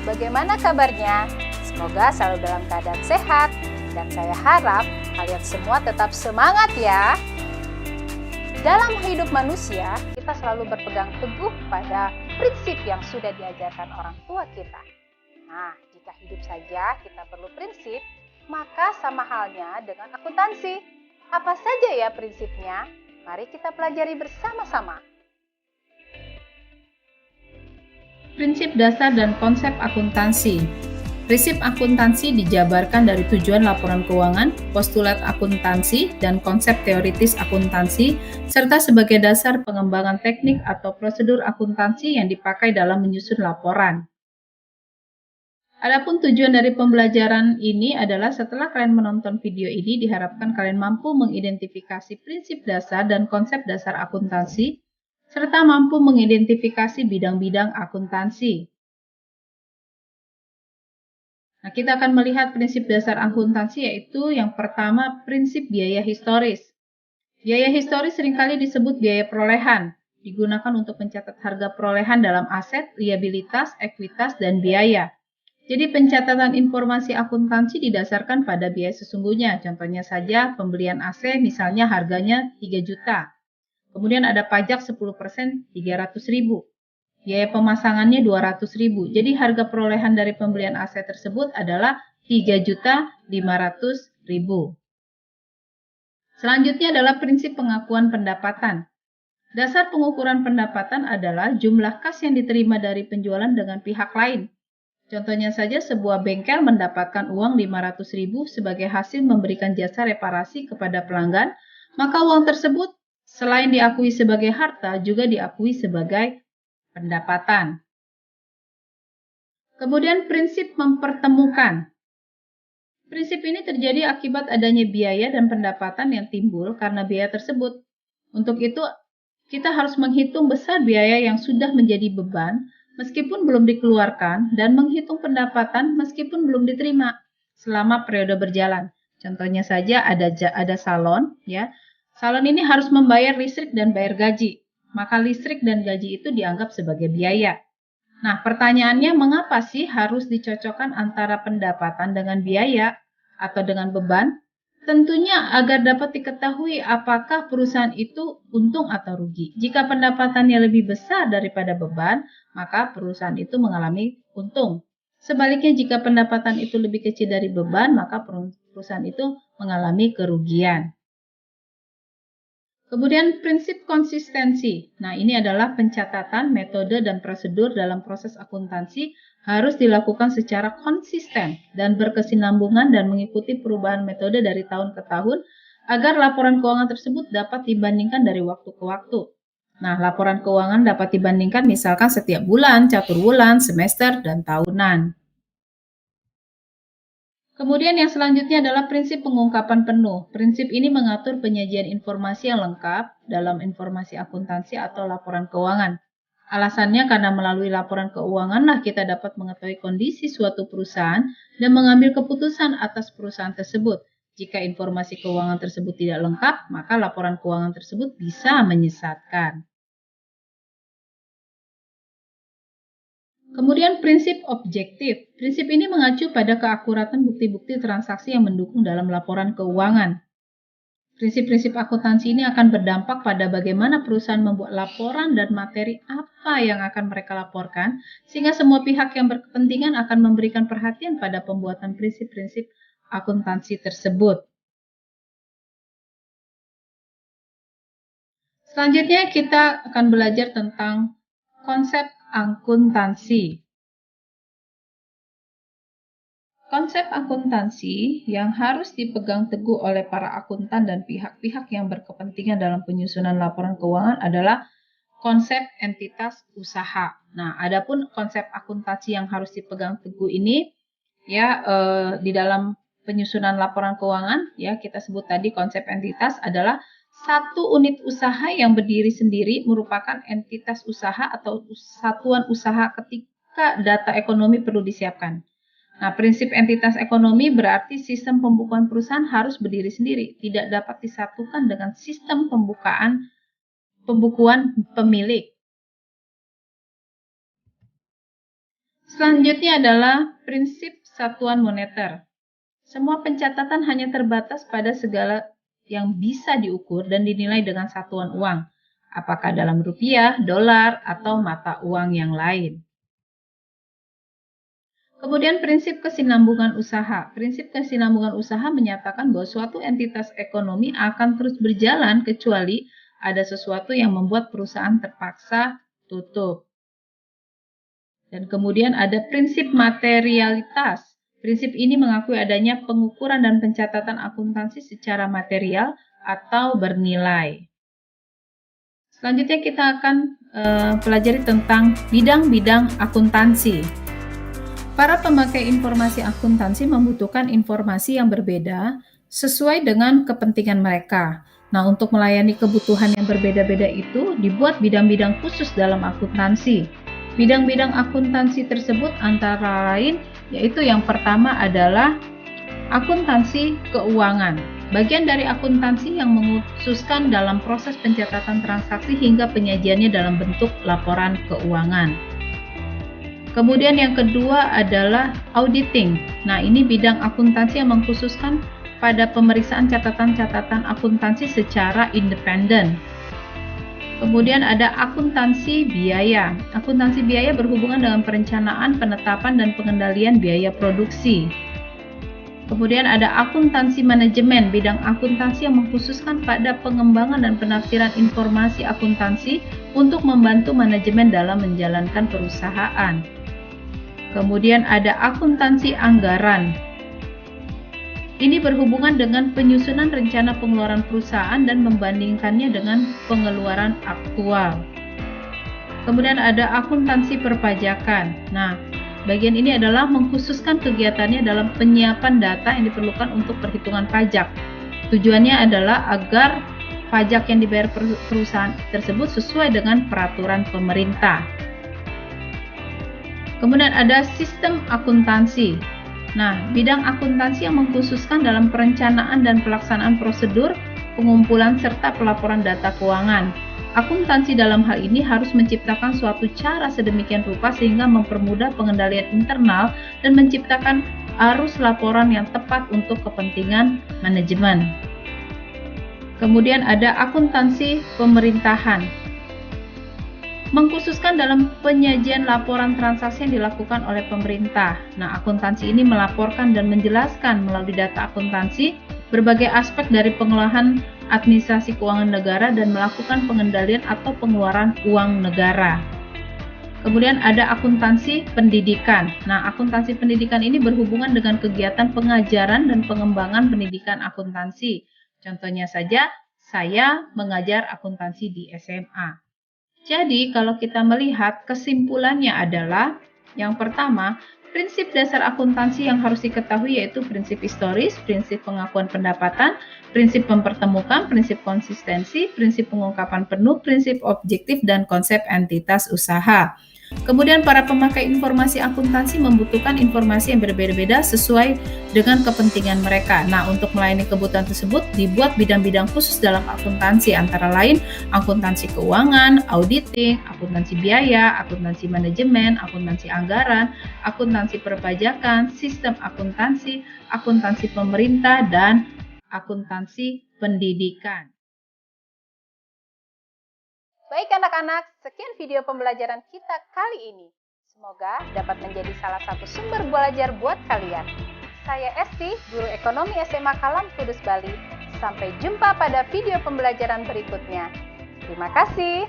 bagaimana kabarnya? Semoga selalu dalam keadaan sehat dan saya harap kalian semua tetap semangat ya. Dalam hidup manusia, kita selalu berpegang teguh pada prinsip yang sudah diajarkan orang tua kita. Nah, jika hidup saja kita perlu prinsip, maka sama halnya dengan akuntansi. Apa saja ya prinsipnya? Mari kita pelajari bersama-sama. Prinsip dasar dan konsep akuntansi. Prinsip akuntansi dijabarkan dari tujuan laporan keuangan, postulat akuntansi, dan konsep teoritis akuntansi, serta sebagai dasar pengembangan teknik atau prosedur akuntansi yang dipakai dalam menyusun laporan. Adapun tujuan dari pembelajaran ini adalah setelah kalian menonton video ini, diharapkan kalian mampu mengidentifikasi prinsip dasar dan konsep dasar akuntansi, serta mampu mengidentifikasi bidang-bidang akuntansi. Nah, kita akan melihat prinsip dasar akuntansi, yaitu yang pertama, prinsip biaya historis. Biaya historis seringkali disebut biaya perolehan, digunakan untuk mencatat harga perolehan dalam aset, liabilitas, ekuitas, dan biaya. Jadi pencatatan informasi akuntansi didasarkan pada biaya sesungguhnya. Contohnya saja pembelian AC misalnya harganya 3 juta. Kemudian ada pajak 10%, 300.000. Biaya pemasangannya 200.000. Jadi harga perolehan dari pembelian aset tersebut adalah 3.500.000. Selanjutnya adalah prinsip pengakuan pendapatan. Dasar pengukuran pendapatan adalah jumlah kas yang diterima dari penjualan dengan pihak lain. Contohnya saja sebuah bengkel mendapatkan uang 500.000 sebagai hasil memberikan jasa reparasi kepada pelanggan, maka uang tersebut selain diakui sebagai harta, juga diakui sebagai pendapatan. Kemudian prinsip mempertemukan. Prinsip ini terjadi akibat adanya biaya dan pendapatan yang timbul karena biaya tersebut. Untuk itu, kita harus menghitung besar biaya yang sudah menjadi beban, meskipun belum dikeluarkan, dan menghitung pendapatan meskipun belum diterima selama periode berjalan. Contohnya saja ada salon, ya. Salon ini harus membayar listrik dan bayar gaji. Maka listrik dan gaji itu dianggap sebagai biaya. Nah, pertanyaannya mengapa sih harus dicocokkan antara pendapatan dengan biaya atau dengan beban? Tentunya agar dapat diketahui apakah perusahaan itu untung atau rugi. Jika pendapatannya lebih besar daripada beban, maka perusahaan itu mengalami untung. Sebaliknya, jika pendapatan itu lebih kecil dari beban, maka perusahaan itu mengalami kerugian. Kemudian prinsip konsistensi. Nah, ini adalah pencatatan, metode, dan prosedur dalam proses akuntansi harus dilakukan secara konsisten dan berkesinambungan dan mengikuti perubahan metode dari tahun ke tahun agar laporan keuangan tersebut dapat dibandingkan dari waktu ke waktu. Nah, laporan keuangan dapat dibandingkan misalkan setiap bulan, catur bulan, semester, dan tahunan. Kemudian yang selanjutnya adalah prinsip pengungkapan penuh. Prinsip ini mengatur penyajian informasi yang lengkap dalam informasi akuntansi atau laporan keuangan. Alasannya karena melalui laporan keuanganlah kita dapat mengetahui kondisi suatu perusahaan dan mengambil keputusan atas perusahaan tersebut. Jika informasi keuangan tersebut tidak lengkap, maka laporan keuangan tersebut bisa menyesatkan. Kemudian prinsip objektif. Prinsip ini mengacu pada keakuratan bukti-bukti transaksi yang mendukung dalam laporan keuangan. Prinsip-prinsip akuntansi ini akan berdampak pada bagaimana perusahaan membuat laporan dan materi apa yang akan mereka laporkan, sehingga semua pihak yang berkepentingan akan memberikan perhatian pada pembuatan prinsip-prinsip akuntansi tersebut. Selanjutnya kita akan belajar tentang konsep akuntansi. Konsep akuntansi yang harus dipegang teguh oleh para akuntan dan pihak-pihak yang berkepentingan dalam penyusunan laporan keuangan adalah konsep entitas usaha. Nah, adapun konsep akuntansi yang harus dipegang teguh ini ya di dalam penyusunan laporan keuangan ya kita sebut tadi konsep entitas adalah satu unit usaha yang berdiri sendiri merupakan entitas usaha atau satuan usaha ketika data ekonomi perlu disiapkan. Nah, prinsip entitas ekonomi berarti sistem pembukuan perusahaan harus berdiri sendiri, tidak dapat disatukan dengan sistem pembukuan pemilik. Selanjutnya adalah prinsip satuan moneter. Semua pencatatan hanya terbatas pada segala yang bisa diukur dan dinilai dengan satuan uang, apakah dalam rupiah, dolar, atau mata uang yang lain. Kemudian prinsip kesinambungan usaha. Prinsip kesinambungan usaha menyatakan bahwa suatu entitas ekonomi akan terus berjalan kecuali ada sesuatu yang membuat perusahaan terpaksa tutup. Dan kemudian ada prinsip materialitas. Prinsip ini mengakui adanya pengukuran dan pencatatan akuntansi secara material atau bernilai. Selanjutnya kita akan pelajari tentang bidang-bidang akuntansi. Para pemakai informasi akuntansi membutuhkan informasi yang berbeda sesuai dengan kepentingan mereka. Nah, untuk melayani kebutuhan yang berbeda-beda itu, dibuat bidang-bidang khusus dalam akuntansi. Bidang-bidang akuntansi tersebut antara lain, yaitu yang pertama adalah akuntansi keuangan. Bagian dari akuntansi yang mengkhususkan dalam proses pencatatan transaksi hingga penyajiannya dalam bentuk laporan keuangan. Kemudian yang kedua adalah auditing. Nah, ini bidang akuntansi yang mengkhususkan pada pemeriksaan catatan-catatan akuntansi secara independen. Kemudian ada akuntansi biaya. Akuntansi biaya berhubungan dengan perencanaan, penetapan, dan pengendalian biaya produksi. Kemudian ada akuntansi manajemen, bidang akuntansi yang mengkhususkan pada pengembangan dan penafsiran informasi akuntansi untuk membantu manajemen dalam menjalankan perusahaan. Kemudian ada akuntansi anggaran. Ini berhubungan dengan penyusunan rencana pengeluaran perusahaan dan membandingkannya dengan pengeluaran aktual. Kemudian ada akuntansi perpajakan. Nah, bagian ini adalah mengkhususkan kegiatannya dalam penyiapan data yang diperlukan untuk perhitungan pajak. Tujuannya adalah agar pajak yang dibayar perusahaan tersebut sesuai dengan peraturan pemerintah. Kemudian ada sistem akuntansi. Nah, bidang akuntansi yang mengkhususkan dalam perencanaan dan pelaksanaan prosedur, pengumpulan serta pelaporan data keuangan. Akuntansi dalam hal ini harus menciptakan suatu cara sedemikian rupa sehingga mempermudah pengendalian internal dan menciptakan arus laporan yang tepat untuk kepentingan manajemen. Kemudian ada akuntansi pemerintahan. Mengkhususkan dalam penyajian laporan transaksi yang dilakukan oleh pemerintah. Nah, akuntansi ini melaporkan dan menjelaskan melalui data akuntansi berbagai aspek dari pengelolaan administrasi keuangan negara dan melakukan pengendalian atau pengeluaran uang negara. Kemudian ada akuntansi pendidikan. Nah, akuntansi pendidikan ini berhubungan dengan kegiatan pengajaran dan pengembangan pendidikan akuntansi. Contohnya saja, saya mengajar akuntansi di SMA. Jadi, kalau kita melihat kesimpulannya adalah yang pertama, prinsip dasar akuntansi yang harus diketahui yaitu prinsip historis, prinsip pengakuan pendapatan, prinsip mempertemukan, prinsip konsistensi, prinsip pengungkapan penuh, prinsip objektif, dan konsep entitas usaha. Kemudian para pemakai informasi akuntansi membutuhkan informasi yang berbeda-beda sesuai dengan kepentingan mereka. Nah, untuk melayani kebutuhan tersebut dibuat bidang-bidang khusus dalam akuntansi antara lain akuntansi keuangan, auditing, akuntansi biaya, akuntansi manajemen, akuntansi anggaran, akuntansi perpajakan, sistem akuntansi, akuntansi pemerintah, dan akuntansi pendidikan. Baik anak-anak, sekian video pembelajaran kita kali ini. Semoga dapat menjadi salah satu sumber belajar buat kalian. Saya Esti, Guru Ekonomi SMA Kalam Kudus Bali. Sampai jumpa pada video pembelajaran berikutnya. Terima kasih.